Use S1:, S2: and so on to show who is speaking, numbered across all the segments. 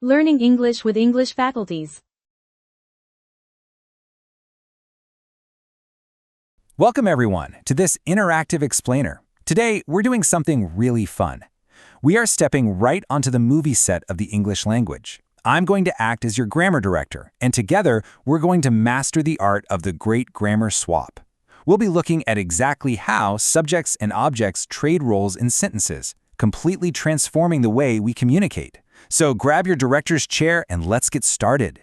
S1: Learning English with English Faculties.
S2: Welcome everyone to this interactive explainer. Today, we're doing something really fun. We are stepping right onto the movie set of the English language. I'm going to act as your grammar director, and together, we're going to master the art of the great grammar swap. We'll be looking at exactly how subjects and objects trade roles in sentences, completely transforming the way we communicate. So grab your director's chair and let's get started.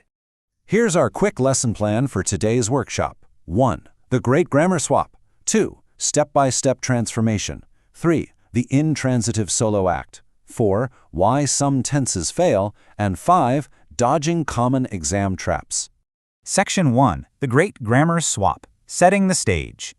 S3: Here's our quick lesson plan for today's workshop. 1. The Great Grammar Swap. 2. Step-by-step transformation. 3. The Intransitive solo act. 4. Why some tenses fail. And 5. Dodging common exam traps.
S4: Section 1. The Great Grammar Swap. Setting the stage.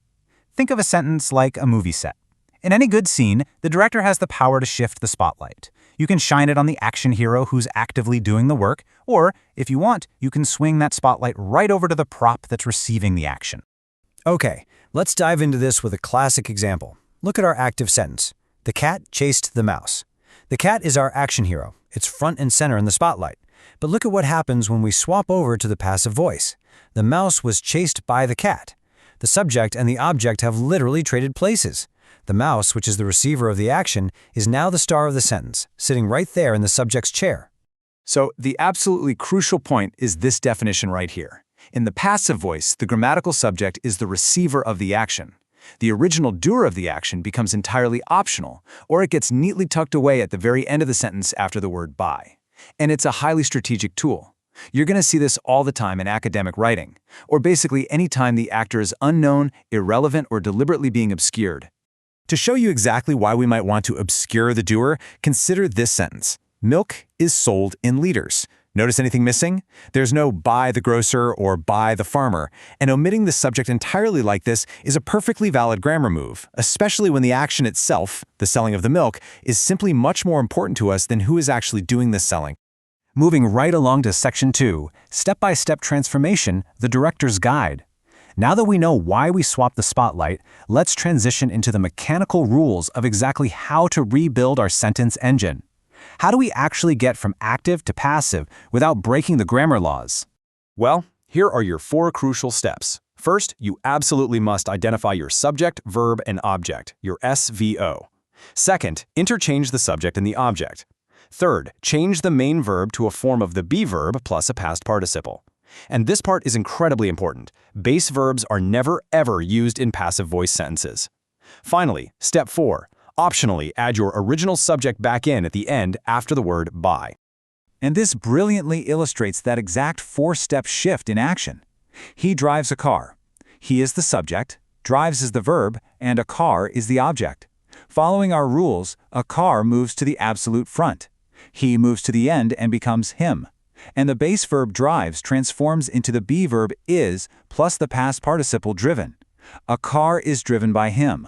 S4: Think of a sentence like a movie set. In any good scene, the director has the power to shift the spotlight. You can shine it on the action hero who's actively doing the work, or, if you want, you can swing that spotlight right over to the prop that's receiving the action.
S5: Okay, let's dive into this with a classic example. Look at our active sentence. The cat chased the mouse. The cat is our action hero. It's front and center in the spotlight. But look at what happens when we swap over to the passive voice. The mouse was chased by the cat. The subject and the object have literally traded places. The mouse, which is the receiver of the action, is now the star of the sentence, sitting right there in the subject's chair.
S2: So the absolutely crucial point is this definition right here. In the passive voice, the grammatical subject is the receiver of the action. The original doer of the action becomes entirely optional, or it gets neatly tucked away at the very end of the sentence after the word by. And it's a highly strategic tool. You're going to see this all the time in academic writing, or basically any time the actor is unknown, irrelevant, or deliberately being obscured. To show you exactly why we might want to obscure the doer, consider this sentence. Milk is sold in liters. Notice anything missing? There's no by the grocer or by the farmer, and omitting the subject entirely like this is a perfectly valid grammar move, especially when the action itself, the selling of the milk, is simply much more important to us than who is actually doing the selling. Moving right along to Section 2, Step-by-Step Transformation, the Director's Guide. Now that we know why we swap the spotlight, let's transition into the mechanical rules of exactly how to rebuild our sentence engine. How do we actually get from active to passive without breaking the grammar laws?
S3: Well, here are your 4 crucial steps. First, you absolutely must identify your subject, verb, and object, your SVO. Second, interchange the subject and the object. Third, change the main verb to a form of the be verb plus a past participle. And this part is incredibly important. Base verbs are never, ever used in passive voice sentences. Finally, step 4. Optionally add your original subject back in at the end after the word by.
S2: And this brilliantly illustrates that exact 4-step shift in action. He drives a car. He is the subject, drives is the verb, and a car is the object. Following our rules, a car moves to the absolute front. He moves to the end and becomes him. And the base verb drives transforms into the be verb is plus the past participle driven. A car is driven by him.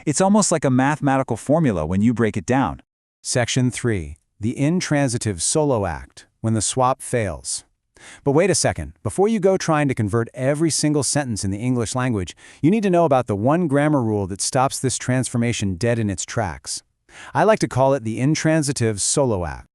S2: It's almost like a mathematical formula when you break it down.
S5: Section 3. The Intransitive solo act, when the swap fails. But wait a second. Before you go trying to convert every single sentence in the English language, you need to know about the one grammar rule that stops this transformation dead in its tracks. I like to call it the Intransitive solo act.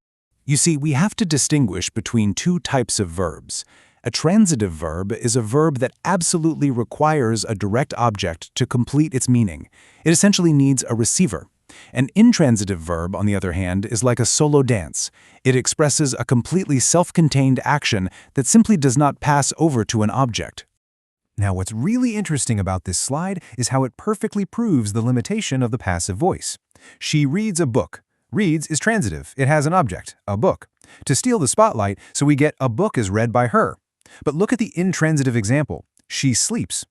S2: You see, we have to distinguish between 2 types of verbs. A transitive verb is a verb that absolutely requires a direct object to complete its meaning. It essentially needs a receiver. An intransitive verb, on the other hand, is like a solo dance. It expresses a completely self-contained action that simply does not pass over to an object. Now, what's really interesting about this slide is how it perfectly proves the limitation of the passive voice. She reads a book. Reads is transitive. It has an object, a book. To steal the spotlight, so we get a book is read by her. But look at the intransitive example. She sleeps.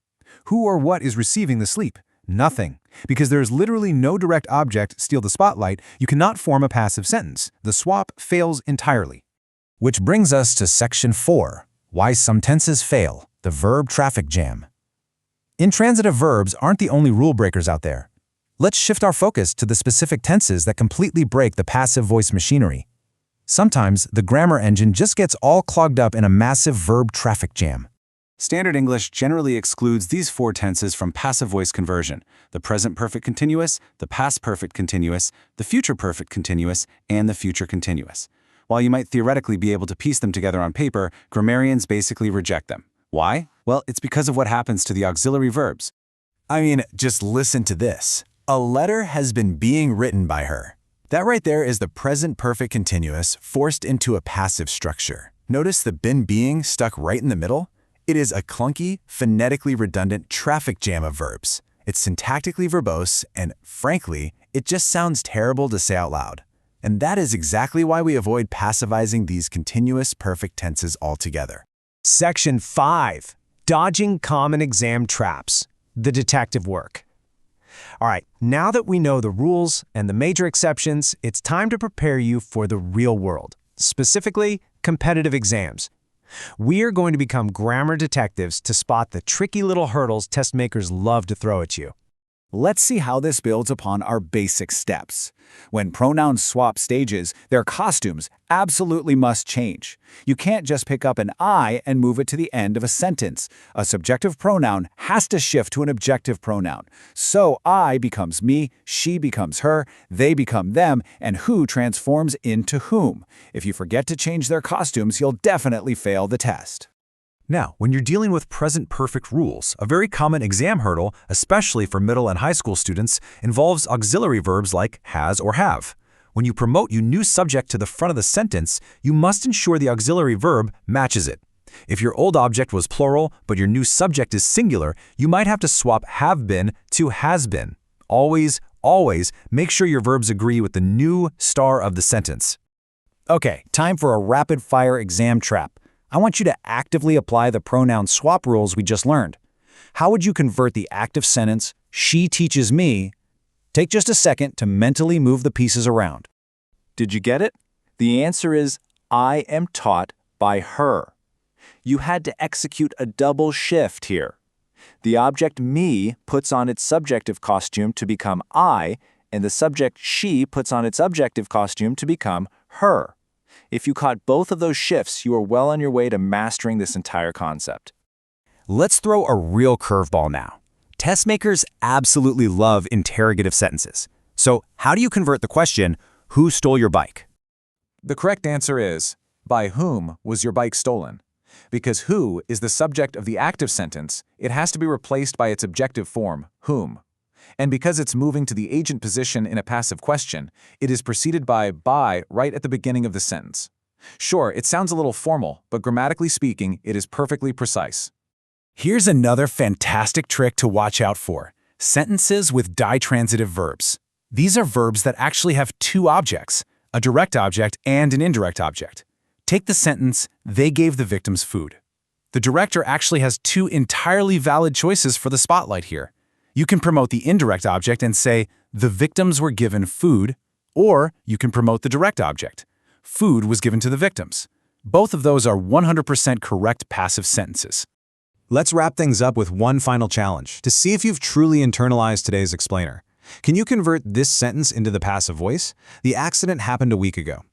S2: Who or what is receiving the sleep? Nothing. Because there's literally no direct object, steal the spotlight, you cannot form a passive sentence. The swap fails entirely. Which brings us to Section 4. Why some tenses fail. The verb traffic jam. Intransitive verbs aren't the only rule breakers out there. Let's shift our focus to the specific tenses that completely break the passive voice machinery. Sometimes the grammar engine just gets all clogged up in a massive verb traffic jam. Standard English generally excludes these 4 tenses from passive voice conversion: the present perfect continuous, the past perfect continuous, the future perfect continuous, and the future continuous. While you might theoretically be able to piece them together on paper, grammarians basically reject them. Why? Well, it's because of what happens to the auxiliary verbs.
S5: I mean, just listen to this. A letter has been being written by her. That right there is the present perfect continuous forced into a passive structure. Notice the been being stuck right in the middle? It is a clunky, phonetically redundant traffic jam of verbs. It's syntactically verbose, and frankly, it just sounds terrible to say out loud. And that is exactly why we avoid passivizing these continuous perfect tenses altogether.
S6: Section 5. Dodging common exam traps. The detective work. All right, now that we know the rules and the major exceptions, it's time to prepare you for the real world, specifically competitive exams. We are going to become grammar detectives to spot the tricky little hurdles test makers love to throw at you.
S2: Let's see how this builds upon our basic steps. When pronouns swap stages, their costumes absolutely must change. You can't just pick up an I and move it to the end of a sentence. A subjective pronoun has to shift to an objective pronoun. So I becomes me, she becomes her, they become them, and who transforms into whom. If you forget to change their costumes, you'll definitely fail the test.
S3: Now, when you're dealing with present perfect rules, a very common exam hurdle, especially for middle and high school students, involves auxiliary verbs like has or have. When you promote your new subject to the front of the sentence, you must ensure the auxiliary verb matches it. If your old object was plural, but your new subject is singular, you might have to swap have been to has been. Always make sure your verbs agree with the new star of the sentence.
S5: Okay, time for a rapid-fire exam trap. I want you to actively apply the pronoun swap rules we just learned. How would you convert the active sentence, she teaches me? Take just a second to mentally move the pieces around.
S2: Did you get it? The answer is, I am taught by her. You had to execute a double shift here. The object me puts on its subjective costume to become I, and the subject she puts on its objective costume to become her. If you caught both of those shifts, you are well on your way to mastering this entire concept.
S3: Let's throw a real curveball now. Test makers absolutely love interrogative sentences. So how do you convert the question, who stole your bike?
S2: The correct answer is, by whom was your bike stolen? Because who is the subject of the active sentence, it has to be replaced by its objective form, whom. And because it's moving to the agent position in a passive question, it is preceded by right at the beginning of the sentence. Sure, it sounds a little formal, but grammatically speaking, it is perfectly precise.
S5: Here's another fantastic trick to watch out for: sentences with ditransitive verbs. These are verbs that actually have two objects, a direct object and an indirect object. Take the sentence, they gave the victims food. The director actually has two entirely valid choices for the spotlight here. You can promote the indirect object and say, the victims were given food, or you can promote the direct object. Food was given to the victims. Both of those are 100% correct passive sentences.
S3: Let's wrap things up with one final challenge to see if you've truly internalized today's explainer. Can you convert this sentence into the passive voice? The accident happened a week ago.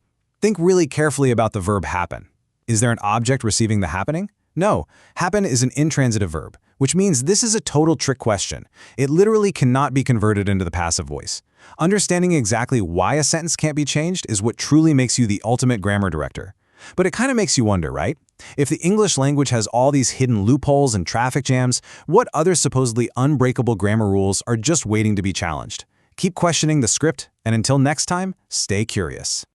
S3: Think really carefully about the verb happen. Is there an object receiving the happening? No, happen is an intransitive verb, which means this is a total trick question. It literally cannot be converted into the passive voice. Understanding exactly why a sentence can't be changed is what truly makes you the ultimate grammar director. But it kind of makes you wonder, right? If the English language has all these hidden loopholes and traffic jams, what other supposedly unbreakable grammar rules are just waiting to be challenged? Keep questioning the script, and until next time, stay curious.